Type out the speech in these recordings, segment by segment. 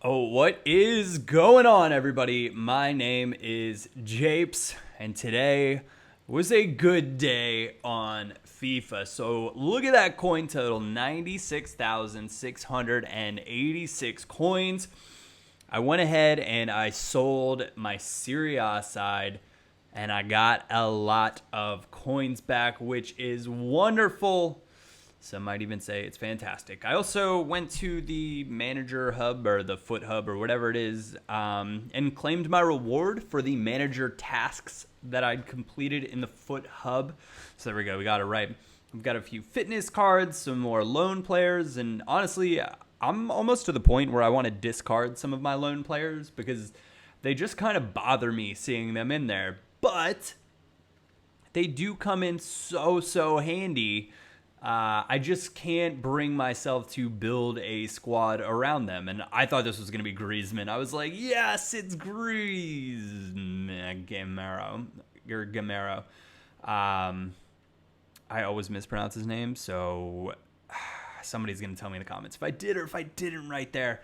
Oh, what is going on, everybody? My name is Japes, and today was a good day on FIFA. So look at that coin total, 96,686 coins. I went ahead and I sold my Serie A side, and I got a lot of coins back, which is wonderful. Some might even say it's fantastic. I also went to the manager hub or the foot hub or whatever it is, and claimed my reward for the manager tasks that I'd completed in the foot hub. So there we go. We got it right. We've got a few fitness cards, some more loan players, and honestly, I'm almost to the point where I want to discard some of my loan players because they just kind of bother me seeing them in there. But they do come in so handy. I just can't bring myself to build a squad around them. And I thought this was going to be Griezmann. I was like, yes, it's Gamero. Or Gamero. I always mispronounce his name, so somebody's going to tell me in the comments if I did or if I didn't right there.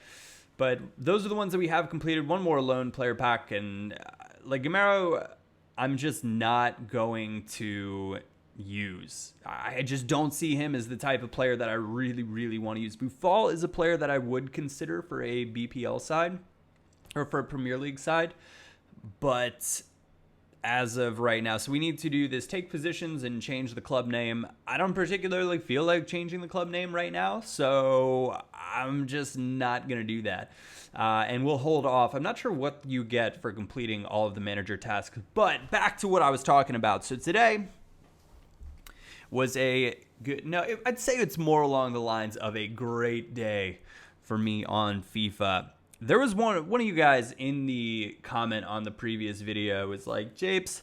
But those are the ones that we have completed. One more lone player pack. And like Gamero, I'm just not going to use. I just don't see him as the type of player that I really want to use. Buffal is a player that I would consider for a BPL side or for a Premier League side, but as of right now, so we need to do this take positions and change the club name. I don't particularly feel like changing the club name right now, so I'm just not going to do that. And we'll hold off. I'm not sure what you get for completing all of the manager tasks, but back to what I was talking about. So today was a good, no, I'd say it's more along the lines of a great day for me on FIFA. There was one of you guys in the comment on the previous video was like, Japes,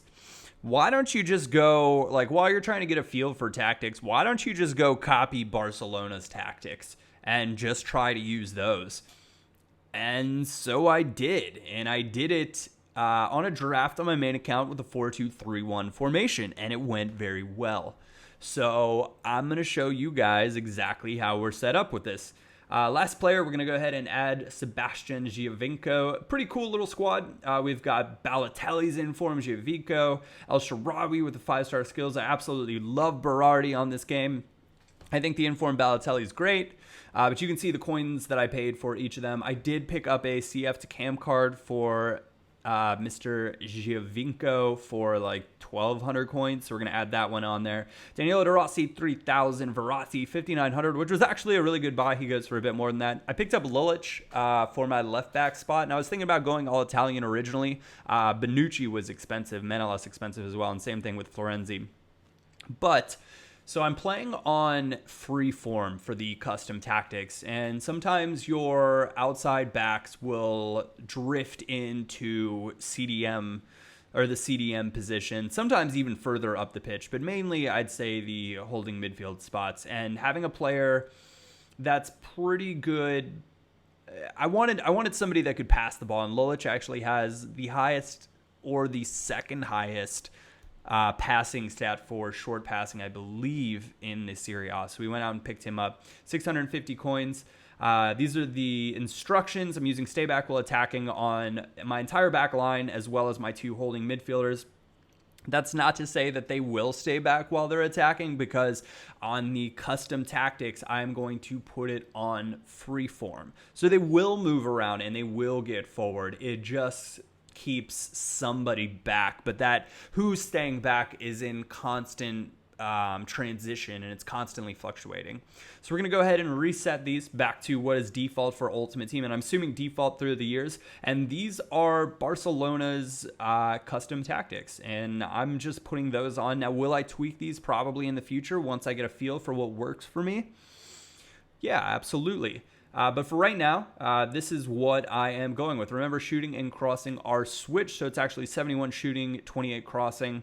why don't you just go, like, while you're trying to get a feel for tactics, why don't you just go copy Barcelona's tactics and just try to use those? And so I did, and I did it on a draft on my main account with a 4-2-3-1 formation, and it went very well. So I'm going to show you guys exactly how we're set up with this. Last player, we're going to go ahead and add Sebastian Giovinco. Pretty cool little squad. We've got Balotelli's in form, Giovinco, El Shaarawy with the 5-star skills. I absolutely love Berardi on this game. I think the informed Balotelli is great, but you can see the coins that I paid for each of them. I did pick up a CF to Cam card for Mr. Giovinco for like 1,200 coins, so we're going to add that one on there. Daniele De Rossi, 3,000. Verratti, 5,900, which was actually a really good buy. He goes for a bit more than that. I picked up Lulic for my left back spot, and I was thinking about going all Italian originally. Bonucci was expensive, Manolas expensive as well, and same thing with Florenzi. But so I'm playing on freeform for the custom tactics, and sometimes your outside backs will drift into CDM or the CDM position, sometimes even further up the pitch, but mainly I'd say the holding midfield spots. And having a player that's pretty good, I wanted somebody that could pass the ball, and Lulic actually has the highest or the second highest passing stat for short passing, I believe, in the Serie A. So we went out and picked him up. 650 coins. These are the instructions. I'm using stay back while attacking on my entire back line as well as my two holding midfielders. That's not to say that they will stay back while they're attacking, because on the custom tactics, I'm going to put it on free form. So they will move around and they will get forward. It just keeps somebody back, but that who's staying back is in constant transition, and it's constantly fluctuating. So we're going to go ahead and reset these back to what is default for Ultimate Team, and I'm assuming default through the years. And these are Barcelona's custom tactics, and I'm just putting those on. Now, will I tweak these? Probably in the future once I get a feel for what works for me. Yeah, absolutely. But for right now, this is what I am going with. Remember, shooting and crossing are switched, so it's actually 71 shooting, 28 crossing.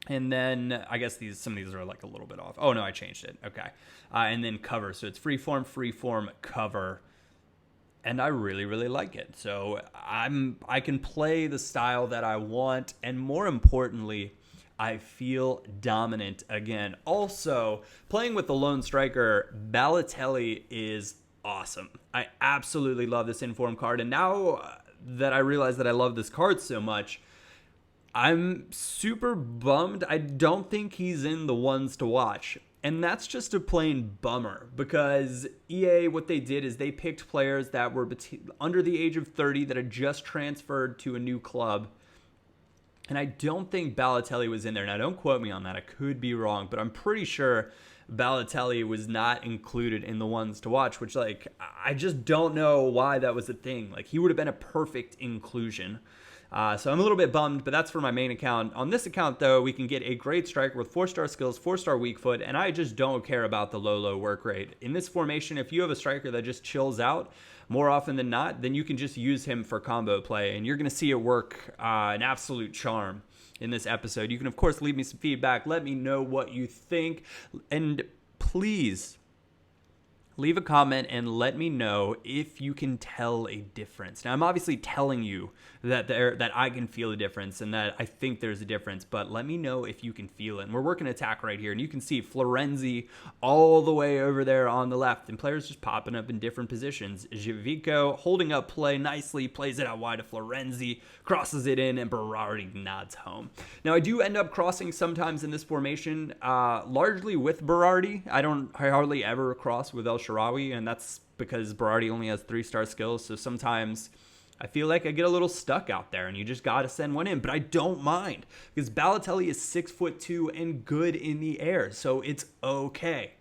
And then I guess some of these are like a little bit off. Oh, no, I changed it. Okay. And then cover. So it's freeform, cover. And I really like it. So I can play the style that I want, and more importantly, I feel dominant again. Also, playing with the lone striker, Balotelli is awesome. I absolutely love this inform card. And now that I realize that I love this card so much, I'm super bummed. I don't think he's in the ones to watch. And that's just a plain bummer because EA, what they did is they picked players that were under the age of 30 that had just transferred to a new club. And I don't think Balotelli was in there. Now, don't quote me on that. I could be wrong, but I'm pretty sure Balotelli was not included in the ones to watch, which, like, I just don't know why that was a thing. Like, he would have been a perfect inclusion. So I'm a little bit bummed, but that's for my main account. On this account, though, we can get a great striker with 4-star skills, 4-star weak foot, and I just don't care about the low work rate. In this formation, if you have a striker that just chills out more often than not, then you can just use him for combo play, and you're going to see it work an absolute charm in this episode. You can, of course, leave me some feedback. Let me know what you think, and please leave a comment and let me know if you can tell a difference. Now, I'm obviously telling you that I can feel a difference and that I think there's a difference, but let me know if you can feel it. And we're working attack right here, and you can see Florenzi all the way over there on the left, and players just popping up in different positions. Javico holding up play nicely, plays it out wide to Florenzi, crosses it in, and Berardi nods home. Now, I do end up crossing sometimes in this formation, largely with Berardi. I hardly ever cross with El Shaarawy, and that's because Berardi only has 3-star skills, so sometimes I feel like I get a little stuck out there, and you just got to send one in, but I don't mind, because Balotelli is 6'2" and good in the air, so it's okay.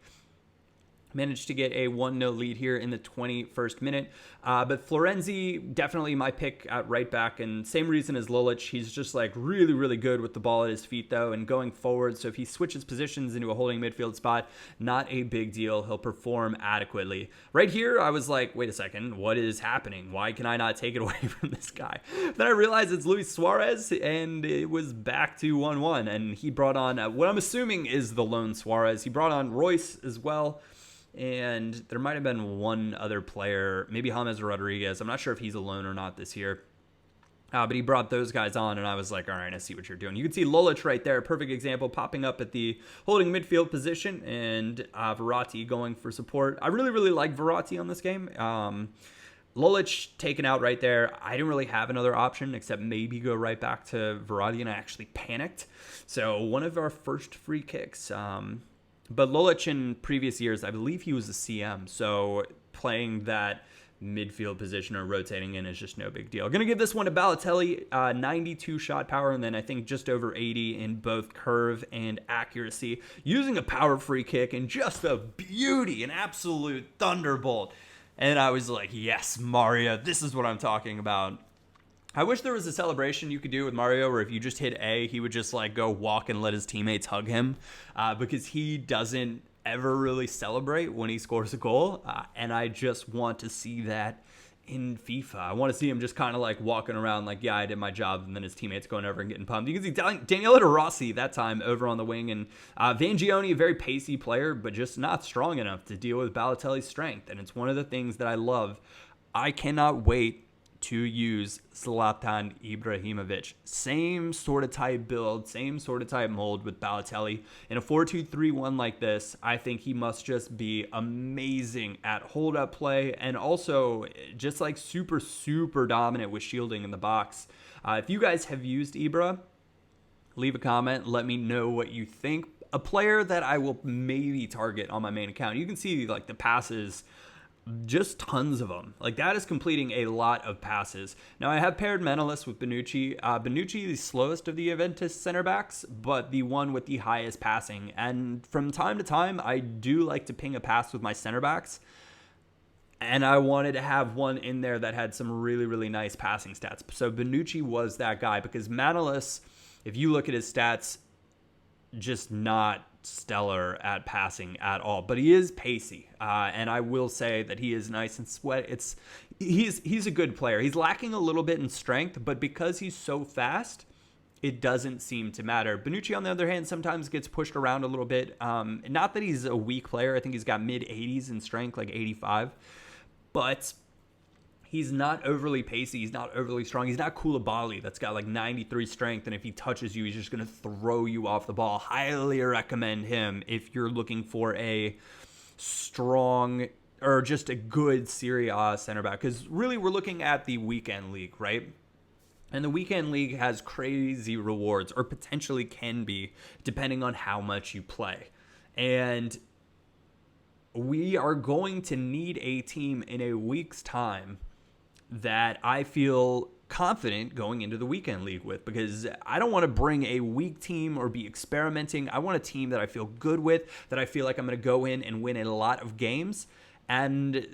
Managed to get a 1-0 lead here in the 21st minute. But Florenzi, definitely my pick at right back. And same reason as Lulic. He's just like really, really good with the ball at his feet, though, and going forward. So if he switches positions into a holding midfield spot, not a big deal. He'll perform adequately. Right here, I was like, wait a second. What is happening? Why can I not take it away from this guy? Then I realized it's Luis Suarez, and it was back to 1-1. And he brought on what I'm assuming is the lone Suarez. He brought on Royce as well. And there might have been one other player, maybe James Rodriguez. I'm not sure if he's alone or not this year. But he brought those guys on, and I was like, all right, I see what you're doing. You can see Lulic right there, perfect example, popping up at the holding midfield position, and Verratti going for support. I really, really like Verratti on this game. Lulic taken out right there. I didn't really have another option except maybe go right back to Verratti, and I actually panicked. So one of our first free kicks. But Lulic in previous years, I believe he was a CM, so playing that midfield position or rotating in is just no big deal. Going to give this one to Balotelli, 92 shot power, and then I think just over 80 in both curve and accuracy. Using a power free kick, and just a beauty, an absolute thunderbolt. And I was like, yes, Mario, this is what I'm talking about. I wish there was a celebration you could do with Mario where if you just hit A, he would just like go walk and let his teammates hug him because he doesn't ever really celebrate when he scores a goal. And I just want to see that in FIFA. I want to see him just kind of like walking around like, yeah, I did my job, and then his teammates going over and getting pumped. You can see Daniele De Rossi that time over on the wing, and Vangioni, a very pacey player, but just not strong enough to deal with Balotelli's strength. And it's one of the things that I love. I cannot wait to use Zlatan Ibrahimovic. Same sort of type build, same sort of type mold with Balotelli. In a 4-2-3-1 like this, I think he must just be amazing at hold-up play, and also just like super, super dominant with shielding in the box. If you guys have used Ibra, leave a comment. Let me know what you think. A player that I will maybe target on my main account. You can see like the passes, just tons of them. Like, that is completing a lot of passes. Now, I have paired Manolis with Bonucci. Bonucci, the slowest of the Juventus center backs, but the one with the highest passing. And from time to time, I do like to ping a pass with my center backs. And I wanted to have one in there that had some really, really nice passing stats. So Bonucci was that guy, because Manolis, if you look at his stats, just not stellar at passing at all, but he is pacey, and I will say that he is nice and sweat. He's a good player. He's lacking a little bit in strength, but because he's so fast, it doesn't seem to matter. Bonucci, on the other hand, sometimes gets pushed around a little bit. Not that he's a weak player. I think he's got mid-80s in strength, like 85, but he's not overly pacey. He's not overly strong. He's not Koulibaly that's got like 93 strength, and if he touches you, he's just going to throw you off the ball. Highly recommend him if you're looking for a strong or just a good Serie A center back. Because really, we're looking at the weekend league, right? And the weekend league has crazy rewards, or potentially can be, depending on how much you play. And we are going to need a team in a week's time that I feel confident going into the weekend league with, because I don't want to bring a weak team or be experimenting. I want a team that I feel good with, that I feel like I'm going to go in and win a lot of games and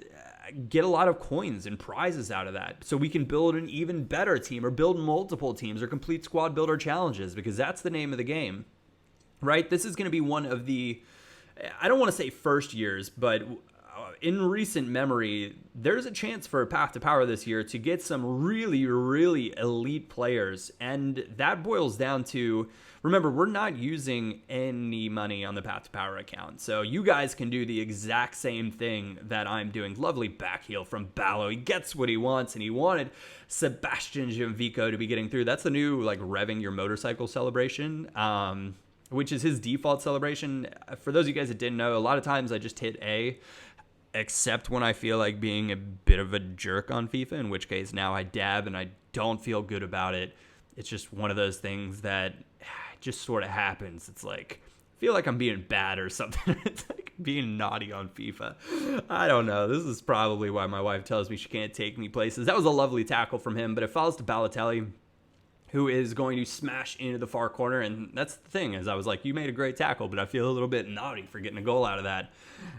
get a lot of coins and prizes out of that, so we can build an even better team, or build multiple teams, or complete squad builder challenges, because that's the name of the game, right? This is going to be one of the, I don't want to say first years, but in recent memory, there's a chance for Path to Power this year to get some really, really elite players. And that boils down to, remember, we're not using any money on the Path to Power account. So you guys can do the exact same thing that I'm doing. Lovely back heel from Balo. He gets what he wants, and he wanted Sebastian Janvico to be getting through. That's the new, like, revving your motorcycle celebration, which is his default celebration. For those of you guys that didn't know, a lot of times I just hit A, except when I feel like being a bit of a jerk on FIFA, in which case now I dab and I don't feel good about it. It's just one of those things that just sort of happens. It's like, I feel like I'm being bad or something. It's like being naughty on FIFA. I don't know. This is probably why my wife tells me she can't take me places. That was a lovely tackle from him, but it falls to Balotelli, who is going to smash into the far corner. And that's the thing, is I was like, you made a great tackle, but I feel a little bit naughty for getting a goal out of that.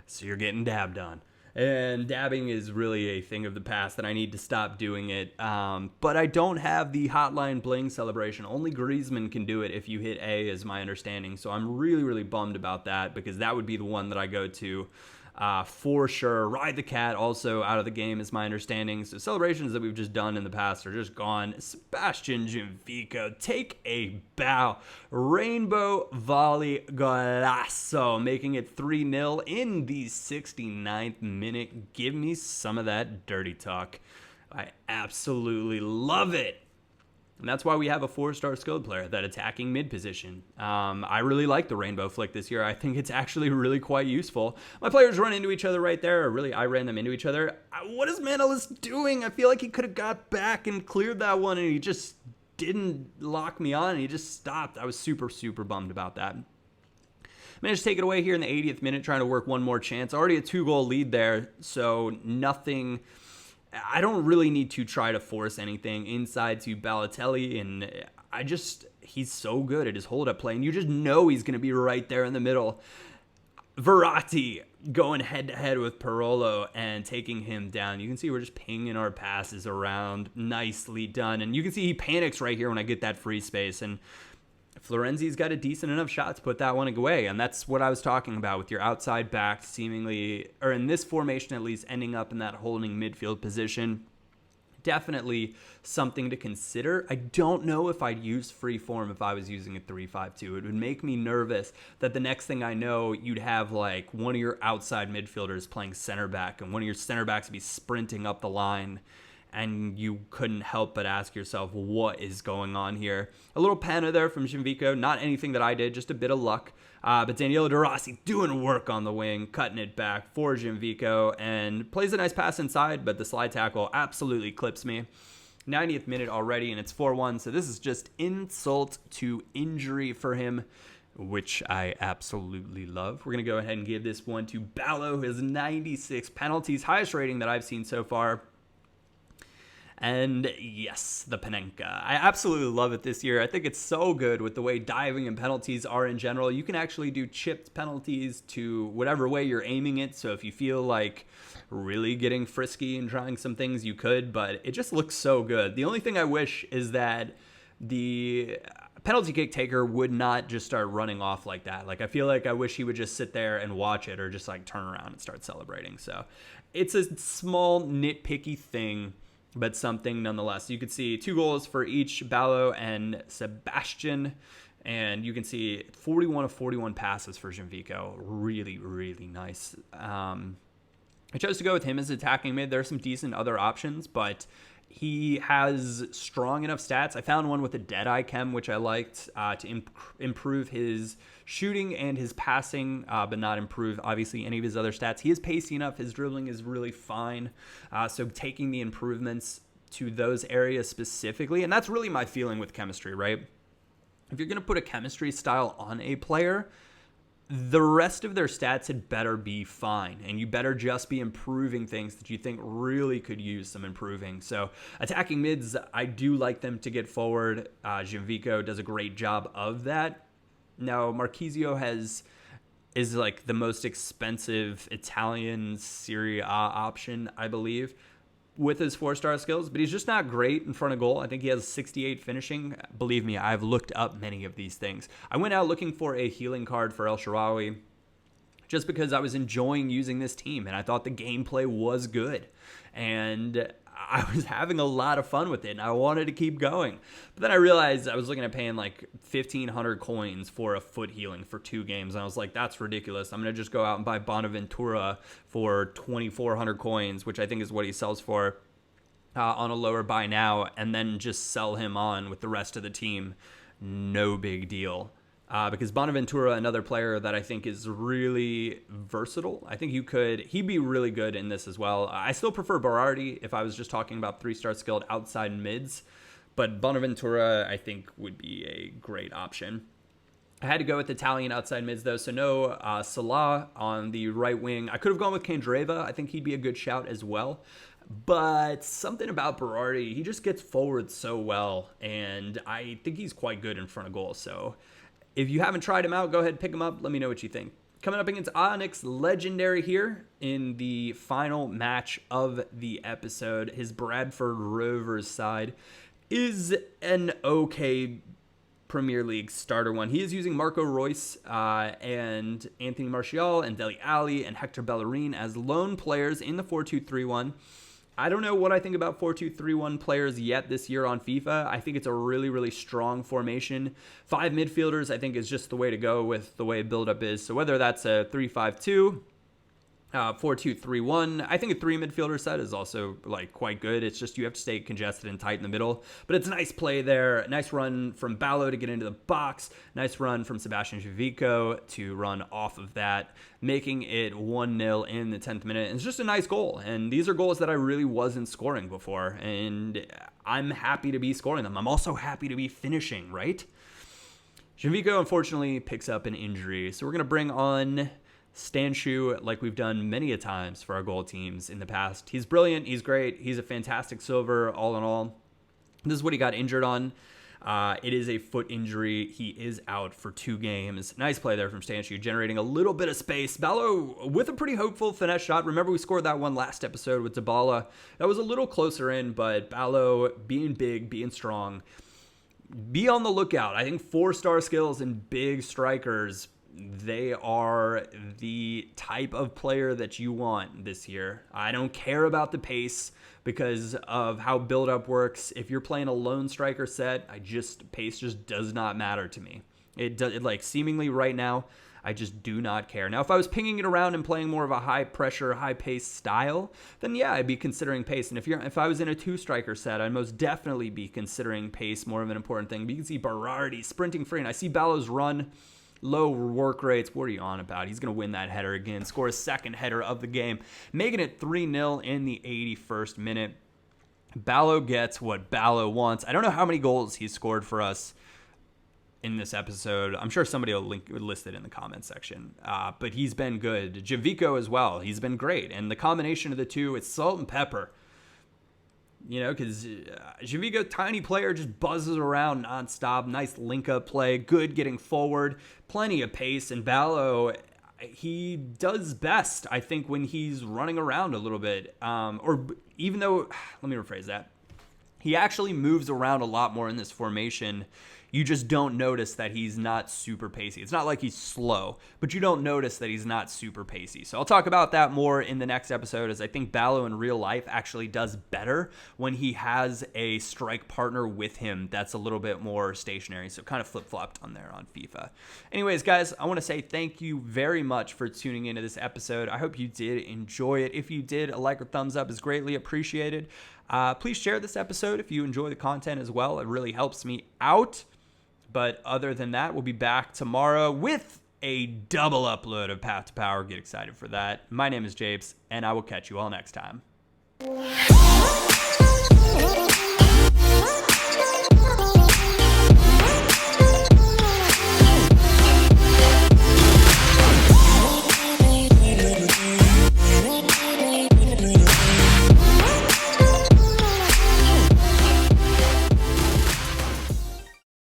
So you're getting dabbed on. And dabbing is really a thing of the past, that I need to stop doing it. But I don't have the hotline bling celebration. Only Griezmann can do it if you hit A, is my understanding. So I'm really, really bummed about that, because that would be the one that I go to for sure. Ride the Cat also out of the game, is my understanding. So celebrations that we've just done in the past are just gone. Sebastian Janvico, take a bow. Rainbow volley golazo, making it 3-0 in the 69th minute. Give me some of that dirty talk. I absolutely love it. And that's why we have a 4-star skilled player, that attacking mid position. I really like the rainbow flick this year. I think it's actually really quite useful. My players run into each other right there, or really I ran them into each other. What is Manolis doing? I feel like he could have got back and cleared that one, and he just didn't lock me on, and he just stopped. I was super, super bummed about that. Managed to take it away here in the 80th minute, trying to work one more chance. Already a 2-goal lead there, so nothing. I don't really need to try to force anything inside to Balotelli, and he's so good at his hold-up play, and you just know he's going to be right there in the middle. Verratti going head-to-head with Parolo and taking him down. You can see we're just pinging our passes around. Nicely done, and you can see he panics right here when I get that free space, and Florenzi's got a decent enough shot to put that one away, and that's what I was talking about with your outside back seemingly, or in this formation at least, ending up in that holding midfield position. Definitely something to consider. I don't know if I'd use free form if I was using a 3-5-2. It would make me nervous that the next thing I know, you'd have like one of your outside midfielders playing center back, and one of your center backs would be sprinting up the line, and you couldn't help but ask yourself, what is going on here? A little panna there from Janvico. Not anything that I did, just a bit of luck. But Daniele De Rossi doing work on the wing, cutting it back for Janvico, and plays a nice pass inside, but the slide tackle absolutely clips me. 90th minute already, and it's 4-1, so this is just insult to injury for him, which I absolutely love. We're going to go ahead and give this one to Balo, who has 96 penalties, highest rating that I've seen so far. And yes, the Panenka. I absolutely love it this year. I think it's so good with the way diving and penalties are in general. You can actually do chipped penalties to whatever way you're aiming it. So if you feel like really getting frisky and trying some things, you could. But it just looks so good. The only thing I wish is that the penalty kick taker would not just start running off like that. Like, I feel like I wish he would just sit there and watch it, or just like turn around and start celebrating. So it's a small nitpicky thing, but something nonetheless. You could see 2 goals for each, Balo and Sebastian, and you can see 41 of 41 passes for Janvico. Really, really nice. I chose to go with him as attacking mid. There are some decent other options, but He has strong enough stats. I found one with a Deadeye chem, which I liked, to improve his shooting and his passing, but not improve, obviously, any of his other stats. He is pacey enough. His dribbling is really fine. So taking the improvements to those areas specifically, and that's really my feeling with chemistry, right? If you're going to put a chemistry style on a player, the rest of their stats had better be fine, and you better just be improving things that you think really could use some improving. So attacking mids, I do like them to get forward. Giovinco does a great job of that. Now, Marchisio is like the most expensive Italian Serie A option, I believe, with his 4-star skills, but he's just not great in front of goal. I think he has 68 finishing. Believe me, I've looked up many of these things. I went out looking for a healing card for El Shaarawy just because I was enjoying using this team, and I thought the gameplay was good. And I was having a lot of fun with it, and I wanted to keep going. But then I realized I was looking at paying like 1,500 coins for a foot healing for 2 games, and I was like, that's ridiculous. I'm going to just go out and buy Bonaventura for 2,400 coins, which I think is what he sells for on a lower buy now, and then just sell him on with the rest of the team. No big deal. Because Bonaventura, another player that I think is really versatile. I think he'd be really good in this as well. I still prefer Berardi if I was just talking about 3-star skilled outside mids, but Bonaventura I think would be a great option. I had to go with Italian outside mids though, so no Salah on the right wing. I could have gone with Candreva. I think he'd be a good shout as well. But something about Berardi, he just gets forward so well, and I think he's quite good in front of goal, so if you haven't tried him out, go ahead and pick him up. Let me know what you think. Coming up against Onyx Legendary here in the final match of the episode. His Bradford Rovers side is an okay Premier League starter one. He is using Marco Reus and Anthony Martial and Dele Alli and Hector Bellerin as lone players in the 4-2-3-1. I don't know what I think about 4-2-3-1 players yet this year on FIFA. I think it's a really, really strong formation. 5 midfielders, I think, is just the way to go with the way build-up is. So whether that's a 3-5-2, 4-2-3-1, I think a 3 midfielder set is also like quite good. It's just you have to stay congested and tight in the middle. But it's a nice play there. Nice run from Balo to get into the box. Nice run from Sebastian Giovinco to run off of that, making it 1-0 in the 10th minute. And it's just a nice goal. And these are goals that I really wasn't scoring before. And I'm happy to be scoring them. I'm also happy to be finishing, right? Giovinco, unfortunately, picks up an injury. So we're going to bring on Stanshu, like we've done many a times for our goal teams in the past. He's brilliant. He's great. He's a fantastic silver, all in all. This is what he got injured on. It is a foot injury. He is out for 2 games. Nice play there from Stanshu, generating a little bit of space. Balo with a pretty hopeful finesse shot. Remember, we scored that one last episode with Dybala. That was a little closer in, but Balo being big, being strong. Be on the lookout. I think 4-star skills and big strikers, they are the type of player that you want this year. I don't care about the pace because of how build-up works. If you're playing a lone striker set, pace just does not matter to me. It like seemingly right now, I just do not care. Now, if I was pinging it around and playing more of a high-pressure, high-pace style, then yeah, I'd be considering pace. And if I was in a 2-striker set, I'd most definitely be considering pace more of an important thing. But you can see Berardi sprinting free, and I see Balo's run. Low work rates. What are you on about? He's going to win that header again. Score his 2nd header of the game. Making it 3-0 in the 81st minute. Balo gets what Balo wants. I don't know how many goals he's scored for us in this episode. I'm sure somebody will list it in the comment section. But he's been good. Giovinco as well. He's been great. And the combination of the two, it's salt and pepper. You know, because Giovinco, tiny player, just buzzes around nonstop. Nice link-up play. Good getting forward. Plenty of pace. And Balo, he does best, I think, when he's running around a little bit. Or even though, let me rephrase that. He actually moves around a lot more in this formation. You just don't notice that he's not super pacey. It's not like he's slow, but you don't notice that he's not super pacey. So I'll talk about that more in the next episode, as I think Balo in real life actually does better when he has a strike partner with him that's a little bit more stationary. So kind of flip-flopped on there on FIFA. Anyways, guys, I want to say thank you very much for tuning into this episode. I hope you did enjoy it. If you did, a like or thumbs up is greatly appreciated. Please share this episode if you enjoy the content as well. It really helps me out. But other than that, we'll be back tomorrow with a double upload of Path to Power. Get excited for that. My name is Japes, and I will catch you all next time.